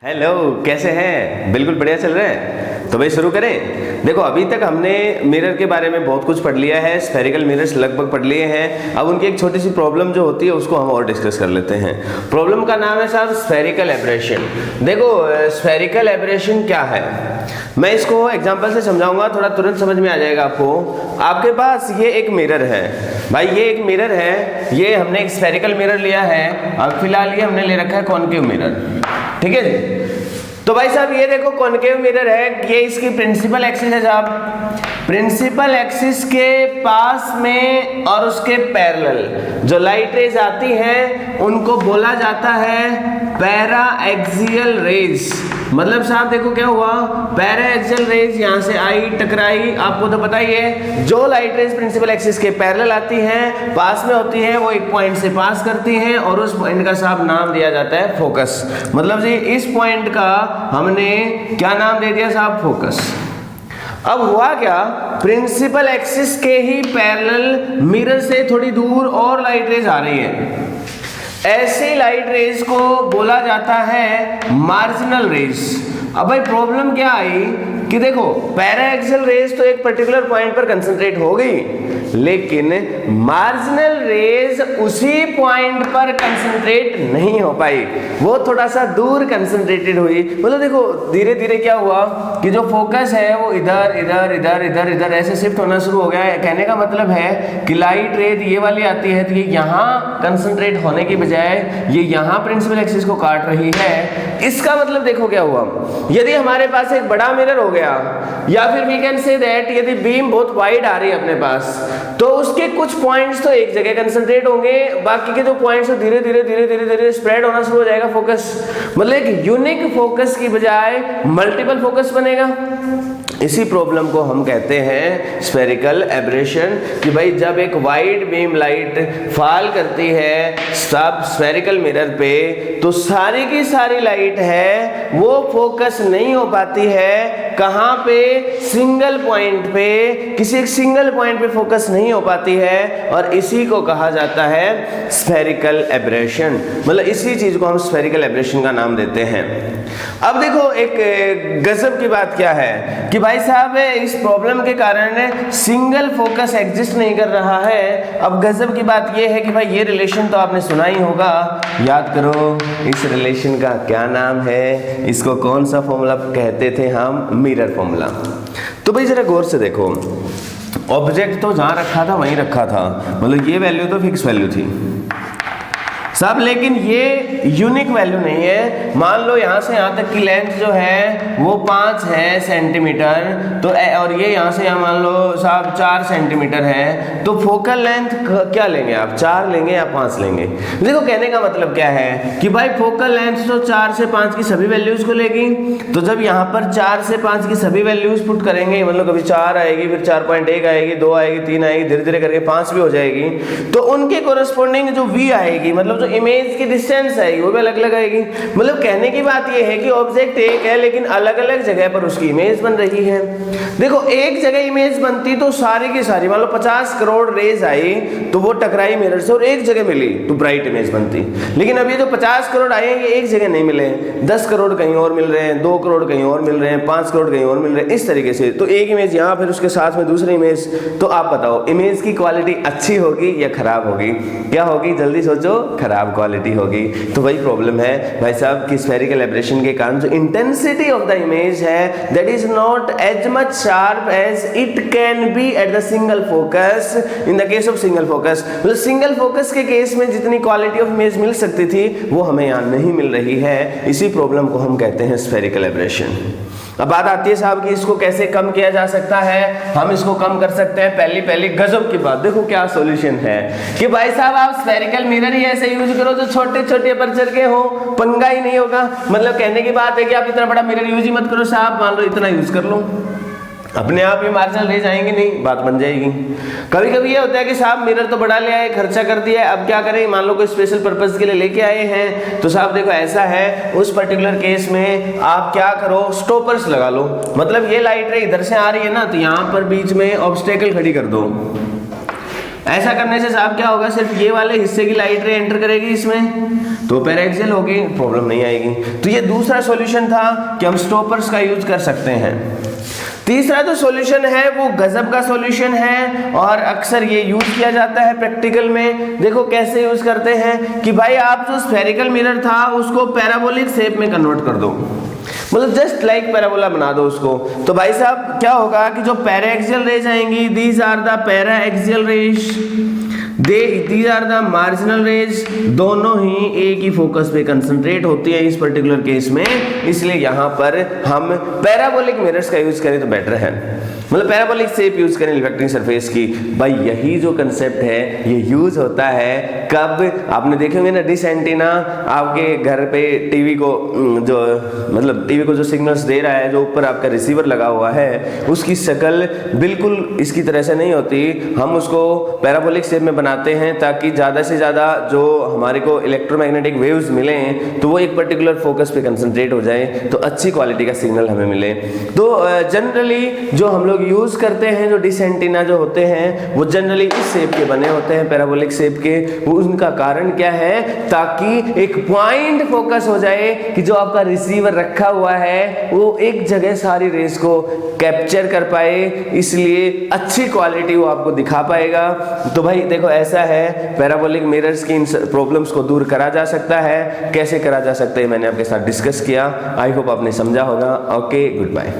Hello, कैसे हैं? बिल्कुल बढ़िया चल रहा है। तो भाई शुरू करें। देखो, अभी तक हमने मिरर के बारे में बहुत कुछ पढ़ लिया है, स्फेरिकल मिरर्स लगभग पढ़ लिए हैं। अब उनकी एक छोटी सी प्रॉब्लम जो होती है उसको हम और डिस्कस कर लेते हैं। प्रॉब्लम का नाम है साहब स्फेरिकल एब्रेशन। देखो, स्फेरिकल एब्रेशन क्या है, मैं इसको एग्जांपल से समझाऊंगा, थोड़ा तुरंत समझ में आ जाएगा आपको। आपके पास ये एक मिरर है भाई, ये एक मिरर है, ये हमने एक स्फेरिकल मिरर लिया है। अब फिलहाल ये हमने ले रखा है कॉनकेव मिरर, ठीक है जी। तो भाई साहब ये देखो कॉनकेव मिरर है, ये इसकी प्रिंसिपल एक्सिस है साहब। प्रिंसिपल एक्सिस के पास में और उसके पैरेलल जो लाइट रेज आती हैं उनको बोला जाता है पैरा एक्सियल रेज। मतलब साहब देखो क्या हुआ, पैरा एक्सियल रेज यहाँ से आई, टकराई, आपको तो पता ही है जो लाइट रेज प्रिंसिपल एक्सिस के पैरेलल आती हैं, पास में होती है, वो एक पॉइंट से पास करती हैं और उस पॉइंट का साहब नाम दिया जाता है फोकस। मतलब जी इस पॉइंट का हमने क्या नाम दे दिया साहब, फोकस। अब हुआ क्या, प्रिंसिपल एक्सिस के ही पैरेलल मिरर से थोड़ी दूर और लाइट रेज आ रही है, ऐसी लाइट रेज को बोला जाता है मार्जिनल रेज। अब भाई प्रॉब्लम क्या आई कि देखो पैरा एक्सियल रेज तो एक पर्टिकुलर पॉइंट पर कंसंट्रेट हो गई, लेकिन मार्जिनल रेज उसी पॉइंट पर कंसंट्रेट नहीं हो पाई, वो थोड़ा सा दूर कंसंट्रेटेड हुई। मतलब देखो धीरे धीरे क्या हुआ कि जो फोकस है वो इधर इधर इधर इधर इधर ऐसे शिफ्ट होना शुरू हो गया है। कहने का मतलब है कि लाइट रेज ये वाली आती है तो ये यहाँ कंसंट्रेट होने की बजाय ये यहाँ प्रिंसिपल एक्सिस को काट रही है। इसका मतलब देखो क्या हुआ, यदि हमारे पास एक बड़ा मिरर हो गया, या फिर वी कैन से दैट यदि बीम बहुत वाइड आ रही है अपने पास, तो उसके कुछ पॉइंट्स तो एक जगह कंसंट्रेट होंगे, बाकी के जो पॉइंट्स तो धीरे धीरे धीरे धीरे धीरे स्प्रेड होना शुरू हो जाएगा फोकस। मतलब एक यूनिक फोकस की बजाय मल्टीपल फोकस बनेगा। इसी प्रॉब्लम को हम कहते हैं स्फेरिकल एब्रेशन, कि भाई जब एक वाइड बीम लाइट फॉल करती है सब स्फेरिकल मिरर पे, तो सारी की सारी लाइट है वो फोकस नहीं हो पाती है। कहाँ पे, सिंगल पॉइंट पे, किसी एक सिंगल पॉइंट पे फोकस नहीं हो पाती है, और इसी को कहा जाता है स्फेरिकल एब्रेशन। मतलब इसी चीज को हम स्फेरिकल एब्रेशन का नाम देते हैं। अब देखो एक गजब की बात क्या है कि भाई साहब इस प्रॉब्लम के कारण सिंगल फोकस एग्जिस्ट नहीं कर रहा है। अब गजब की बात यह है कि भाई ये रिलेशन तो आपने सुना ही होगा, याद करो इस रिलेशन का क्या नाम है, इसको कौन सा फॉर्मूला कहते थे हम, मिरर फॉर्मूला। तो भाई जरा गौर से देखो, ऑब्जेक्ट तो जहां रखा था वहीं रखा था, मतलब ये वैल्यू तो फिक्स वैल्यू थी सब, लेकिन ये यूनिक वैल्यू नहीं है। मान लो यहाँ से यहाँ तक की लेंथ जो है वो 5 है सेंटीमीटर, तो और ये यहाँ से यहाँ मान लो साहब 4 सेंटीमीटर है, तो फोकल लेंथ क्या लेंगे आप, 4 लेंगे या 5 लेंगे? देखो कहने का मतलब क्या है कि भाई फोकल लेंथ तो 4 से 5 की सभी वैल्यूज को लेगी, तो जब यहाँ पर 4 से 5 की सभी वैल्यूज पुट करेंगे, मतलब कभी 4 आएगी, फिर 4.1 आएगी, 2 आएगी, 3 आएगी, धीरे धीरे करके 5 भी हो जाएगी, तो उनके कोरस्पोंडिंग जो v आएगी, मतलब इमेज की डिस्टेंस आएगी वो भी अलग अलग आएगी। मतलब कहने की बात ये है कि ऑब्जेक्ट एक है लेकिन अलग अलग जगह पर उसकी इमेज बन रही है। देखो एक जगह इमेज बनती तो सारी की सारी, मान लो 50 करोड़ रेज आई तो वो टकराई मिरर से और एक जगह मिली तो ब्राइट इमेज बनती, लेकिन अब ये जो 50 करोड़ आए हैं ये एक जगह नहीं मिले, 10 करोड़ कहीं और मिल रहे हैं, 2 करोड़ कहीं और मिल रहे हैं, 5 करोड़ कहीं और मिल रहे हैं, इस तरीके से। तो एक इमेज यहाँ, फिर उसके साथ में दूसरी इमेज, तो आप बताओ इमेज की क्वालिटी अच्छी होगी या खराब होगी? क्या होगी, जल्दी सोचो, खराब क्वालिटी होगी। तो वही प्रॉब्लम है भाई साहब कि स्फेरिकल एब्रेशन के कारण जो इंटेंसिटी ऑफ द इमेज है that is not as much sharp as it can be at the single focus in the case of single focus. मतलब सिंगल फोकस के केस में जितनी क्वालिटी ऑफ इमेज मिल सकती थी वो हमें यहाँ नहीं मिल रही है। इसी प्रॉब्लम को हम कहते हैं स्फेरिकल एब्रेशन। अब बात आती है साहब कि इसको कैसे कम किया जा सकता है। हम इसको कम कर सकते हैं, पहली गजब की बात देखो क्या सॉल्यूशन है कि भाई साहब आप स्फेरिकल मिरर ही ऐसे यूज करो जो छोटे छोटे अपर्चर के हो, पंगा ही नहीं होगा। मतलब कहने की बात है कि आप इतना बड़ा मिरर यूज ही मत करो साहब, मान लो इतना यूज कर लो, अपने आप ही मार्जिनल रेज आएंगे, नहीं बात बन जाएगी। कभी कभी ये होता है कि साहब मिरर तो बड़ा ले आए, खर्चा कर दिया है, अब क्या करें, मान लो कोई स्पेशल पर्पस के लिए लेके आए हैं, तो साहब देखो ऐसा है उस पर्टिकुलर केस में आप क्या करो, स्टॉपर्स लगा लो। मतलब ये लाइट रे इधर से आ रही है ना, तो यहाँ पर बीच में ऑब्स्टेकल खड़ी कर दो। ऐसा करने से साहब क्या होगा, सिर्फ ये वाले हिस्से की लाइट रे एंटर करेगी इसमें, तो पैराक्सियल होगी, प्रॉब्लम नहीं आएगी। तो ये दूसरा सॉल्यूशन था कि हम स्टॉपर्स का यूज कर सकते हैं। तीसरा जो सॉल्यूशन है वो गजब का सॉल्यूशन है और अक्सर ये यूज किया जाता है प्रैक्टिकल में। देखो कैसे यूज करते हैं कि भाई आप जो स्फेरिकल मिरर था उसको पैराबोलिक शेप में कन्वर्ट कर दो, मतलब जस्ट लाइक पैराबोला बना दो उसको। तो भाई साहब क्या होगा कि जो पैराएक्सियल रेज आएंगी, these are the paraxial rays, these are the marginal rays, दोनों ही एक ही फोकस पे कंसंट्रेट होती है इस पर्टिकुलर केस में, इसलिए यहां पर हम पैराबोलिक मिरर्स का यूज करें तो बेटर है, मतलब पैराबोलिक शेप यूज करें रिफ्लेक्टिंग सरफेस की। भाई यही जो कंसेप्ट है ये यूज होता है कब, आपने देखे होंगे ना डिश एंटीना, आपके घर पे टीवी को जो मतलब टीवी को जो सिग्नल्स दे रहा है, जो ऊपर आपका रिसीवर लगा हुआ है उसकी शक्ल बिल्कुल इसकी तरह से नहीं होती, हम उसको पैराबोलिक शेप में बनाते हैं ताकि ज़्यादा से ज़्यादा जो हमारे को इलेक्ट्रोमैग्नेटिक वेव्स मिलें तो वो एक पर्टिकुलर फोकस पे कंसंट्रेट हो जाए, तो अच्छी क्वालिटी का सिग्नल हमें मिले। तो जनरली जो हम लोग यूज़ करते हैं, जो डिश एंटीना जो होते हैं वो जनरली इस शेप के बने होते हैं, पैराबोलिक शेप के। वो उनका कारण क्या है, ताकि एक पॉइंट फोकस हो जाए कि जो आपका रिसीवर रखा हुआ है वो एक जगह सारी रेस को कैप्चर कर पाए, इसलिए अच्छी क्वालिटी वो आपको दिखा पाएगा। तो भाई देखो ऐसा है, पैराबोलिक मिरर्स की इन प्रॉब्लम्स को दूर करा जा सकता है। कैसे करा जा सकता है मैंने आपके साथ डिस्कस किया, आई होप आपने समझा होगा। Okay, good bye.